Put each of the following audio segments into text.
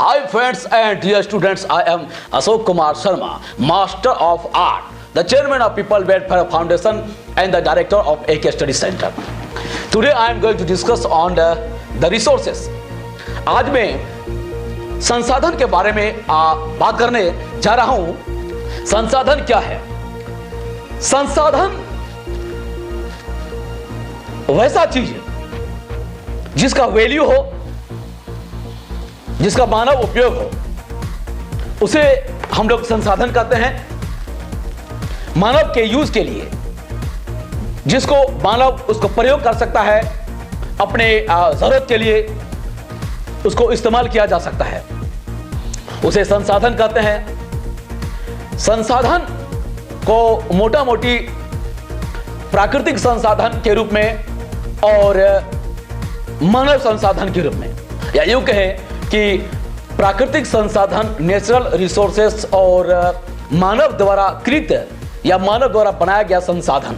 Hi friends and dear students, I am Ashok Kumar Sharma, Master of Art, the Chairman of People Welfare Foundation and the Director of AK Study Center. Today I am going to discuss on the resources. आज मैं संसाधन के बारे में बात करने जा रहा हूं। संसाधन क्या है? संसाधन वैसा चीज है जिसका वैल्यू हो, जिसका मानव उपयोग हो, उसे हम लोग संसाधन कहते हैं। मानव के यूज के लिए, जिसको मानव उसको प्रयोग कर सकता है, अपने जरूरत के लिए उसको इस्तेमाल किया जा सकता है, उसे संसाधन कहते हैं। संसाधन को मोटा मोटी प्राकृतिक संसाधन के रूप में और मानव संसाधन के रूप में, या यूं कहें कि प्राकृतिक संसाधन नेचुरल रिसोर्सेस और मानव द्वारा कृत या मानव द्वारा बनाया गया संसाधन,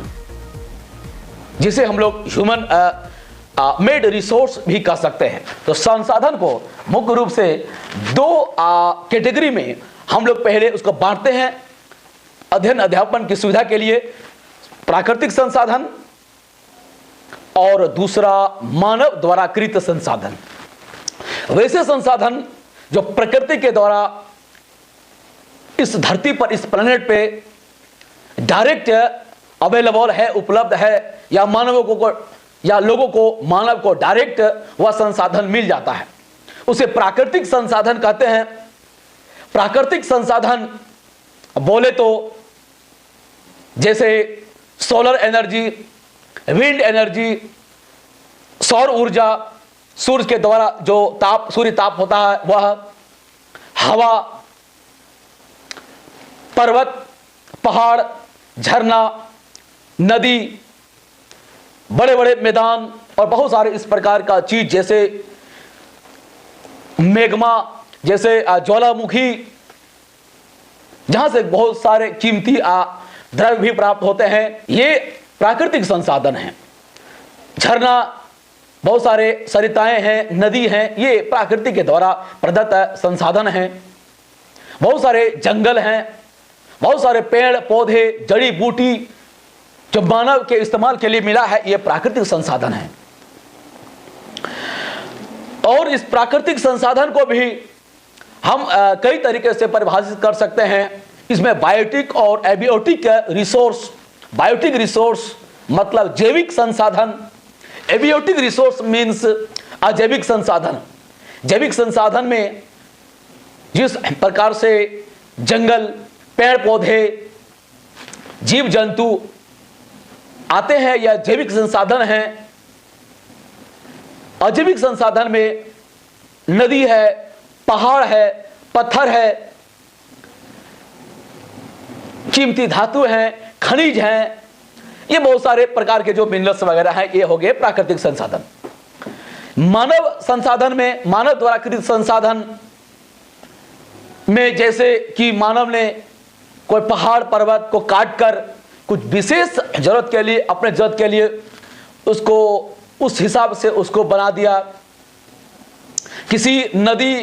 जिसे हम लोग ह्यूमन मेड रिसोर्स भी कह सकते हैं। तो संसाधन को मुख्य रूप से दो कैटेगरी में हम लोग पहले उसको बांटते हैं। अध्ययन अध्यापन की सुविधा के लिए प्राकृतिक संसाधन और दूसरा मानव द्वारा कृत संसाधन। वैसे संसाधन जो प्रकृति के द्वारा इस धरती पर, इस प्लेनेट पे डायरेक्ट अवेलेबल है, उपलब्ध है, या मानवों को या लोगों को, मानव को डायरेक्ट वह संसाधन मिल जाता है, उसे प्राकृतिक संसाधन कहते हैं। प्राकृतिक संसाधन बोले तो जैसे सोलर एनर्जी, विंड एनर्जी, सौर ऊर्जा, सूर्य के द्वारा जो ताप, सूर्य ताप होता है वह, हवा, पर्वत, पहाड़, झरना, नदी, बड़े बड़े मैदान और बहुत सारे इस प्रकार का चीज, जैसे मेग्मा, जैसे ज्वालामुखी, जहां से बहुत सारे कीमती द्रव्य भी प्राप्त होते हैं, ये प्राकृतिक संसाधन हैं। झरना, बहुत सारे सरिताएं हैं, नदी हैं, ये प्रकृति के द्वारा प्रदत्त संसाधन हैं। बहुत सारे जंगल हैं, बहुत सारे पेड़ पौधे, जड़ी बूटी जो मानव के इस्तेमाल के लिए मिला है, ये प्राकृतिक संसाधन है। और इस प्राकृतिक संसाधन को भी हम कई तरीके से परिभाषित कर सकते हैं। इसमें बायोटिक और एबियोटिक रिसोर्स। बायोटिक रिसोर्स मतलब जैविक संसाधन, एबियोटिक रिसोर्स मीन्स अजैविक संसाधन। जैविक संसाधन में जिस प्रकार से जंगल, पेड़ पौधे, जीव जंतु आते हैं, यह जैविक संसाधन हैं। अजैविक संसाधन में नदी है, पहाड़ है, पत्थर है, कीमती धातु हैं, खनिज हैं, ये बहुत सारे प्रकार के जो मिनरल्स वगैरह हैं, ये हो गए प्राकृतिक संसाधन। मानव संसाधन में, मानव द्वारा कृत संसाधन में, जैसे कि मानव ने कोई पहाड़ पर्वत को काटकर कुछ विशेष जरूरत के लिए, अपने जरूरत के लिए उसको उस हिसाब से उसको बना दिया। किसी नदी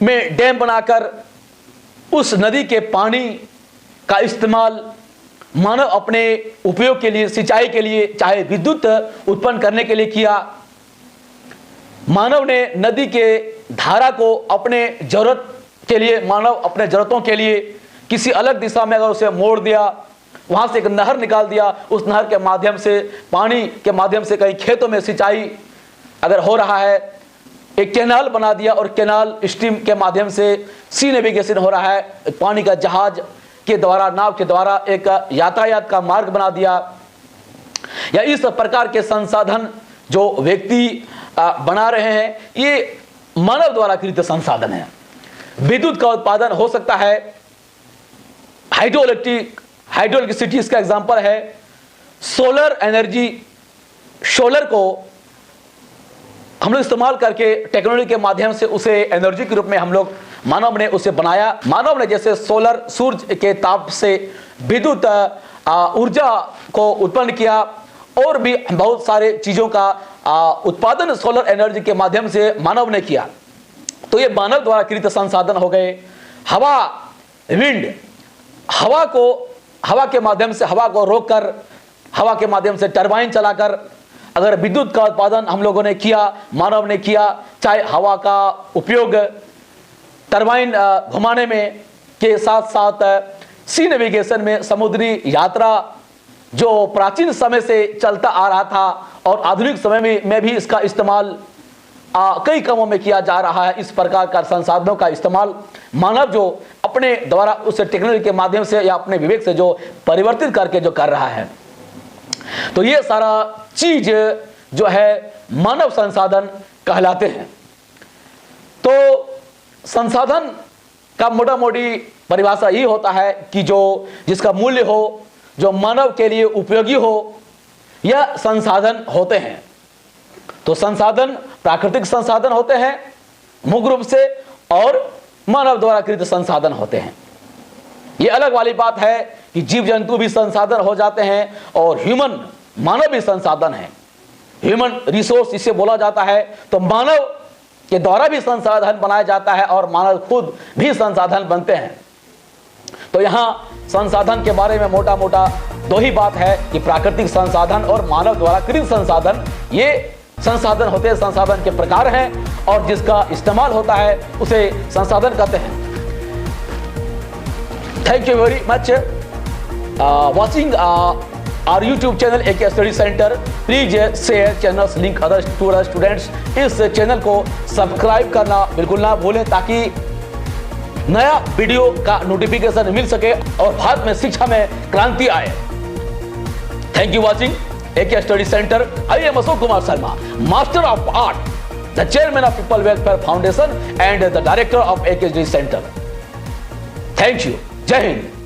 में डैम बनाकर उस नदी के पानी का इस्तेमाल मानव अपने उपयोग के लिए, सिंचाई के लिए, चाहे विद्युत उत्पन्न करने के लिए किया। मानव ने नदी के धारा को अपने जरूरत के लिए, मानव अपने जरूरतों के लिए किसी अलग दिशा में अगर उसे मोड़ दिया, वहां से एक नहर निकाल दिया, उस नहर के माध्यम से, पानी के माध्यम से कहीं खेतों में सिंचाई अगर हो रहा है, एक कैनाल बना दिया और कैनाल स्ट्रीम के माध्यम से सी नेविगेशन हो रहा है, पानी का जहाज के द्वारा, नाव के द्वारा एक यातायात का मार्ग बना दिया। या इस प्रकार के संसाधन जो व्यक्ति बना रहे हैं, ये मानव द्वारा कृत संसाधन है। विद्युत का उत्पादन हो सकता है, हाइड्रोइलेक्ट्रिसिटी इसका एग्जांपल है। सोलर एनर्जी, सोलर को हम लोग इस्तेमाल करके टेक्नोलॉजी के माध्यम से उसे एनर्जी के रूप में हम लोग, मानव ने उसे बनाया। मानव ने जैसे सोलर, सूर्य के ताप से विद्युत ऊर्जा को उत्पन्न किया, और भी बहुत सारे चीजों का उत्पादन सोलर एनर्जी के माध्यम से मानव ने किया। तो ये मानव द्वारा कृत संसाधन हो गए। हवा, विंड, हवा के माध्यम से हवा को रोककर, हवा के माध्यम से टरबाइन चलाकर अगर विद्युत का उत्पादन हम लोगों ने किया, मानव ने किया, चाहे हवा का उपयोग टरबाइन घुमाने में के साथ साथ सी नेविगेशन में, समुद्री यात्रा जो प्राचीन समय से चलता आ रहा था और आधुनिक समय में भी इसका इस्तेमाल कई कामों में किया जा रहा है। इस प्रकार का संसाधनों का इस्तेमाल मानव जो अपने द्वारा उस टेक्नोलॉजी के माध्यम से या अपने विवेक से जो परिवर्तित करके जो कर रहा है, तो ये सारा चीज जो है मानव संसाधन कहलाते हैं। तो संसाधन का मोटा मोटी परिभाषा ये होता है कि जिसका मूल्य हो, जो मानव के लिए उपयोगी हो, यह संसाधन होते हैं। तो संसाधन प्राकृतिक संसाधन होते हैं मुख्य रूप से, और मानव द्वारा कृत संसाधन होते हैं। यह अलग वाली बात है कि जीव जंतु भी संसाधन हो जाते हैं और मानव भी संसाधन है। ह्यूमन रिसोर्स इसे बोला जाता है। तो मानव के द्वारा भी संसाधन बनाया जाता है और मानव खुद भी संसाधन बनते हैं। तो यहां संसाधन के बारे में मोटा मोटा दो ही बात है कि प्राकृतिक संसाधन और मानव द्वारा कृत संसाधन, ये संसाधन होते हैं, संसाधन के प्रकार हैं और जिसका इस्तेमाल होता है उसे संसाधन कहते हैं। Thank you very much watching our YouTube channel AK Study Center. Please share channels link other students. इस चैनल को सब्सक्राइब करना बिल्कुल ना भूलें ताकि नया वीडियो का नोटिफिकेशन मिल सके और भारत में शिक्षा में क्रांति आए। Thank you watching AK Study Center. I am Ashok Kumar Sharma, Master of Art, the Chairman of People Welfare Foundation and the Director of AK Study Center. Thank you. Jai Hind.